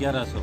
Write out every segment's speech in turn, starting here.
1100۔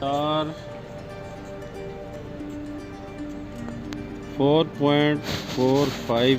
4.45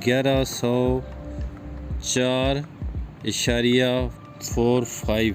1104.45۔